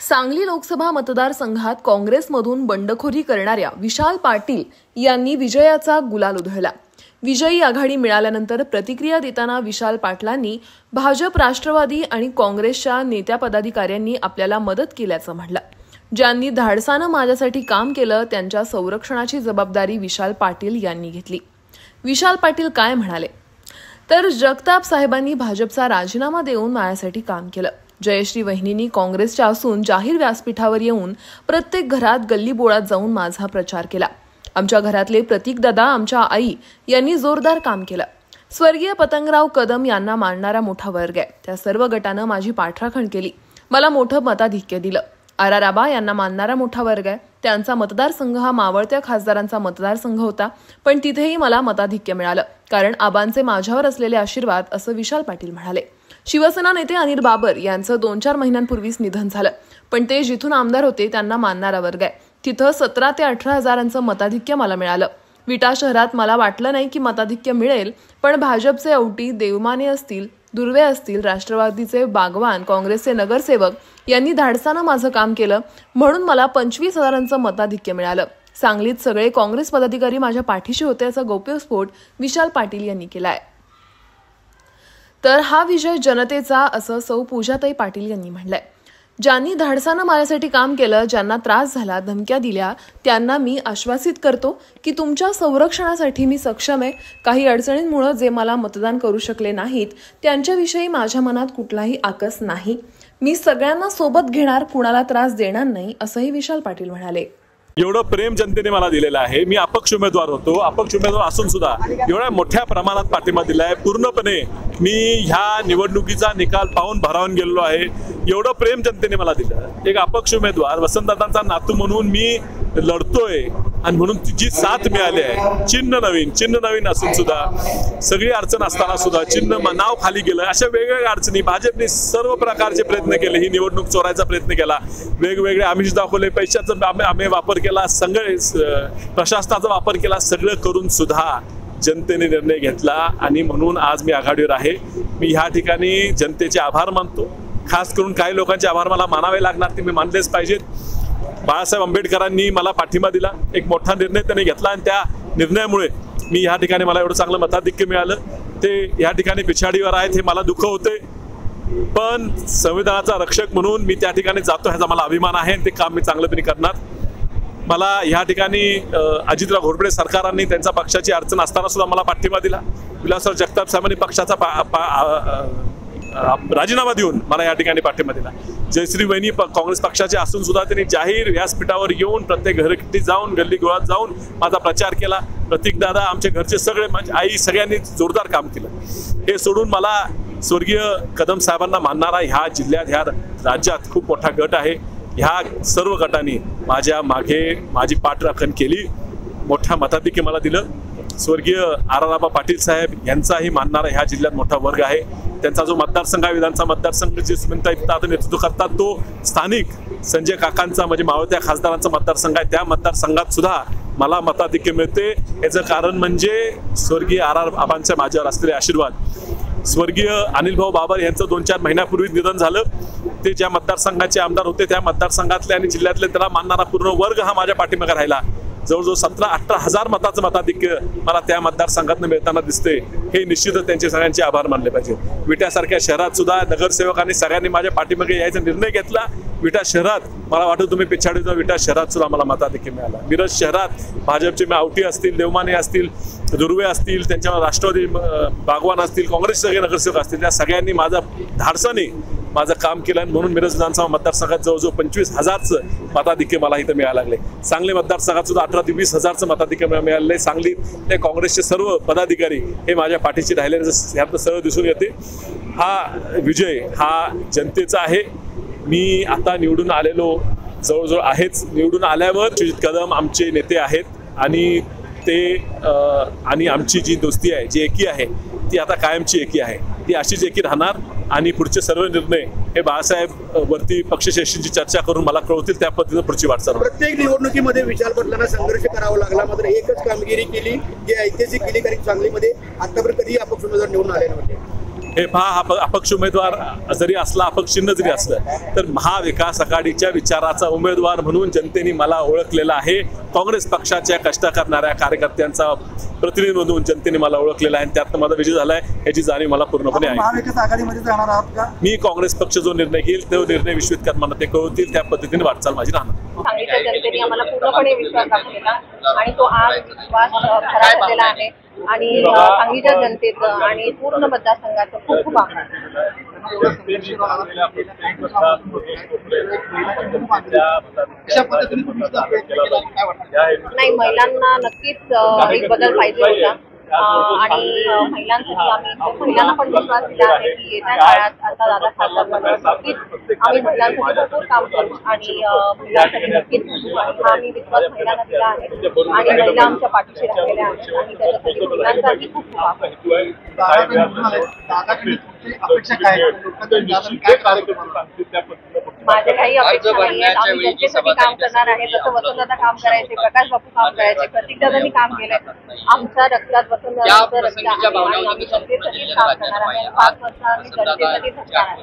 सांगली लोकसभा मतदारसंघात काँग्रेसमधून बंडखोरी करणाऱ्या विशाल पाटील यांनी विजयाचा गुलाल उधळला। विजयी आघाडी मिळाल्यानंतर प्रतिक्रिया देताना विशाल पाटलांनी भाजप, राष्ट्रवादी आणि काँग्रेसच्या नेत्या पदाधिकाऱ्यांनी आपल्याला मदत केल्याचं म्हटलं। ज्यांनी धाडसानं माझ्यासाठी काम केलं त्यांच्या संरक्षणाची जबाबदारी विशाल पाटील यांनी घेतली। विशाल पाटील काय म्हणाले तर जगताप साहेबांनी भाजपचा राजीनामा देऊन माझ्यासाठी काम केलं। जयश्री वहिनींनी काँग्रेसच्या असून जाहीर व्यासपीठावर येऊन प्रत्येक घरात गल्लीबोळात जाऊन माझा प्रचार केला। आमच्या घरातले प्रतीक दादा, आमच्या आई यांनी जोरदार काम केलं। स्वर्गीय पतंगराव कदम यांना मानणारा मोठा वर्ग आहे, त्या सर्व गटानं माझी पाठराखण केली, मला मोठं मताधिक्य दिलं। आराराबा यांना मानणारा मोठा वर्ग आहे, त्यांचा मतदारसंघ हा मावळत्या खासदारांचा मतदारसंघ होता, पण तिथेही मला मताधिक्य मिळालं कारण आबांचे माझ्यावर असलेले आशीर्वाद, असं विशाल पाटील म्हणाले। शिवसेना नेते अनिल बाबर यांचं 2-4 महिन्यांपूर्वीच निधन झालं, पण ते जिथून आमदार होते त्यांना मानणारा वर्ग आहे, तिथं 17 ते 18 हजारांचं मताधिक्य मला मिळालं। विटा शहरात मला वाटलं नाही की मताधिक्य मिळेल, पण भाजपचे औटी देवमाने असतील, दुर्वे असतील, राष्ट्रवादीचे बागवान, काँग्रेसचे नगरसेवक यांनी धाडसानं माझं काम केलं, म्हणून मला 25 हजारांचं मताधिक्य मिळालं। सांगलीत सगळे काँग्रेस पदाधिकारी माझ्या पाठीशी होते, असा गौप्यस्फोट विशाल पाटील यांनी केलाय। तर हा विजय जनतेचा, असं सौ पूजाताई पाटील यांनी म्हटलंय। ज्यांनी धाडसानं माझ्यासाठी काम केलं, ज्यांना त्रास झाला, धमक्या दिल्या, त्यांना मी आश्वासित करतो की तुमच्या संरक्षणासाठी मी सक्षम आहे। काही अडचणींमुळे जे मला मतदान करू शकले नाहीत त्यांच्याविषयी माझ्या मनात कुठलाही आकस नाही। मी सगळ्यांना सोबत घेणार, कुणाला त्रास देणार नाही, असंही विशाल पाटील म्हणाले। एवढं प्रेम जनतेने मला दिलेलं आहे। मी अपक्ष उमेदवार होतो, अपक्ष उमेदवार असून सुद्धा एवढ्या मोठ्या प्रमाणात पाठिंबा दिलाय। पूर्णपणे मी ह्या निवडणुकीचा निकाल पाहून भारावून गेलेलो आहे। एवढं प्रेम जनतेने मला दिलं। एक अपक्ष उमेदवार, वसंतदादांचा नातू म्हणून मी लढतोय आणि म्हणून जी साथ मिळाली आहे, चिन्ह नवीन असून सुद्धा, सगळी अडचण असताना सुद्धा चिन्ह नाव खाली गेलं, अशा वेगवेगळ्या अडचणी भाजपने सर्व प्रकारचे प्रयत्न केले। ही निवडणूक चोरायचा प्रयत्न केला, वेगवेगळे आमिष दाखवले, पैशाचा आम्ही वापर केला, सगळे प्रशासनाचा वापर केला, सगळं करून सुद्धा जनतेने निर्णय घेतला आणि म्हणून आज मी आघाडीवर आहे। मी ह्या ठिकाणी जनतेचे आभार मानतो। खास करून काही लोकांचे आभार मला मानावे लागणार, ते मी मानलेच पाहिजेत। बाळासाहेब आंबेडकरांनी मला पाठिंबा दिला, एक मोठा निर्णय त्यांनी घेतला आणि त्या निर्णयामुळे मी ह्या ठिकाणी मला एवढं चांगलं मताधिक्य मिळालं। ते ह्या ठिकाणी पिछाडीवर आहेत हे मला दुःख होते, पण संविधानाचा रक्षक म्हणून मी त्या ठिकाणी जातो, ह्याचा मला अभिमान आहे। ते काम मी चांगल्यापणे करणार। मला ह्या ठिकाणी अजितराव घोरपडे सरकारांनी त्यांच्या पक्षाची अडचण असताना सुद्धा मला पाठिंबा दिला। विलासराव जगताप साहेबांनी पक्षाचा राजीनामा देऊन मला या ठिकाणी पाठिंबा दिला। जयश्री वहिनी काँग्रेस पक्षाचे असून सुद्धा त्यांनी जाहीर व्यासपीठावर येऊन प्रत्येक घरगुती जाऊन, गल्ली गोळात जाऊन माझा प्रचार केला। प्रतीक दादा, आमचे घरचे सगळे, माझी आई, सगळ्यांनी जोरदार काम केलं। हे सोडून मला स्वर्गीय कदम साहेबांना मानणारा ह्या जिल्ह्यात, ह्या राज्यात खूप मोठा गट आहे। ह्या सर्व गटांनी माझ्या मागे माझी पाठराखण केली, मोठ्या मताधिक्य मला दिलं। स्वर्गीय आराराबा पाटील साहेब यांचाही मानणारा ह्या जिल्ह्यात मोठा वर्ग आहे। त्यांचा जो मतदारसंघ आहे, विधानसभा मतदारसंघ, जे स्मिता नेतृत्व करतात, तो स्थानिक संजय काकांचा म्हणजे मावळत्या खासदारांचा मतदारसंघ आहे। त्या मतदारसंघात सुद्धा मला मताधिक्य मिळते। याचं कारण म्हणजे स्वर्गीय आबांच्या माझ्यावर असलेले आशीर्वाद। स्वर्गीय अनिल भाऊ बाबर यांचं 2-4 महिन्यापूर्वी निधन झालं। ते ज्या मतदारसंघाचे आमदार होते, त्या मतदारसंघातले आणि जिल्ह्यातले त्याला मानणारा पूर्ण वर्ग हा माझ्या पाठीमागे राहिला। जवळजवळ 17-18 हजार मताचं मताधिक्य मला त्या मतदारसंघातून मिळताना दिसते। हे निश्चितच त्यांचे सगळ्यांचे आभार मानले पाहिजे। विट्यासारख्या शहरात सुद्धा नगरसेवकांनी सगळ्यांनी माझ्या पाठीमागे यायचा निर्णय घेतला। विटा शहरात मला वाटतं तुम्ही पिछाडी जाऊन, विटा शहरात सुद्धा मला मताधिक्य मिळाला। मिरज शहरात भाजपचे आवटी असतील, देवमाने असतील, दुर्वे असतील, त्यांच्या राष्ट्रवादी बागवान असतील, काँग्रेसचे सगळे नगरसेवक असतील, त्या सगळ्यांनी माझा धाडसाने माझं काम केलं म्हणून मिरज विधानसभा मतदारसंघात जवळजवळ 25 हजारचं मताधिक्य मला इथं मिळायला लागले। सांगली मतदारसंघात सुद्धा 18 ते 20 हजारचं मताधिक्य मिळाले। सांगलीत ते काँग्रेसचे सर्व पदाधिकारी हे माझ्या पाठीशी राहिलेले ह्यातनं सरळ दिसून येते। हा विजय हा जनतेचा आहे। मी आता निवडून आलेलो जवळजवळ आहेच। निवडून आल्यावर सुजित कदम आमचे नेते आहेत आणि ते आणि आमची जी दोस्ती आहे, जी एकी आहे, ती आता कायमची एकी आहे। ती अशीच एकी राहणार आणि पुढचे सर्व निर्णय हे बाळासाहेब वरती पक्षश्रेष्ठींची चर्चा करून मला कळवतील, त्या पद्धतीने पुढची वाटचाल। प्रत्येक निवडणुकीमध्ये विशाल पाटलांना संघर्ष करावा लागला, मात्र एकच कामगिरी केली जी ऐतिहासिक केली, कारण सांगलीमध्ये आतापर्यंत कधी अपक्ष उमेदवार निवडून आले नव्हते। हे पहा, हा अपक्ष उमेदवार जरी असला, अपक्ष चिन्ह जरी असलं तर महाविकास आघाडीच्या विचाराचा उमेदवार म्हणून जनतेने मला ओळखलेला आहे. काँग्रेस पक्षाच्या कष्ट करणाऱ्या कार्यकर्त्यांचा प्रतिनिधी म्हणून जनतेने मला ओळखलेला आहे आणि त्यातनं माझा विजय झालाय याची जाणीव मला पूर्णपणे आहे. महाविकास आघाडीमध्ये जाणार आहात का? मी काँग्रेस पक्ष जो निर्णय घेईल तो निर्णय विश्वित करताना ते कळवतील, त्या पद्धतीने वाटचाल माझी राहणार. सांगलीच्या जनतेने आम्हाला पूर्णपणे विश्वास दाखवलेला आणि तो आज विश्वास खरा झालेला आहे आणि सांगलीच्या जनतेचं आणि पूर्ण मतदारसंघाचं खूप खूप आभार. नाही, महिलांना नक्कीच एक बदल पाहिजे होता आणि महिलांसाठी आम्ही महिलांना पण विश्वास दिला आहे की येत्या काळात आता दादा खासदार झाल्यावर नक्कीच आम्ही महिलांसाठी भरपूर काम करू आणि महिलांसाठी नक्कीच हा आम्ही विश्वास महिलांना दिला आहे आणि महिला आमच्या पाठीशी राहिलेल्या आहेत आणि त्याच्यासाठी महिलांचाही खूप खूप आभार. माझ्या काही अपेक्षा नाही आहेत. आम्ही जनतेसाठी काम करणार आहे. जसं वसंतदादा काम करायचे, प्रकाश बापू काम करायचे, प्रतीकदादांनी काम केलंय. आमच्या रक्तात वसंतदादांचं रक्त आहे आणि आम्ही जनतेसाठी काम करणार आहे. 5 वर्ष आम्ही जनतेसाठी झटणार आहे.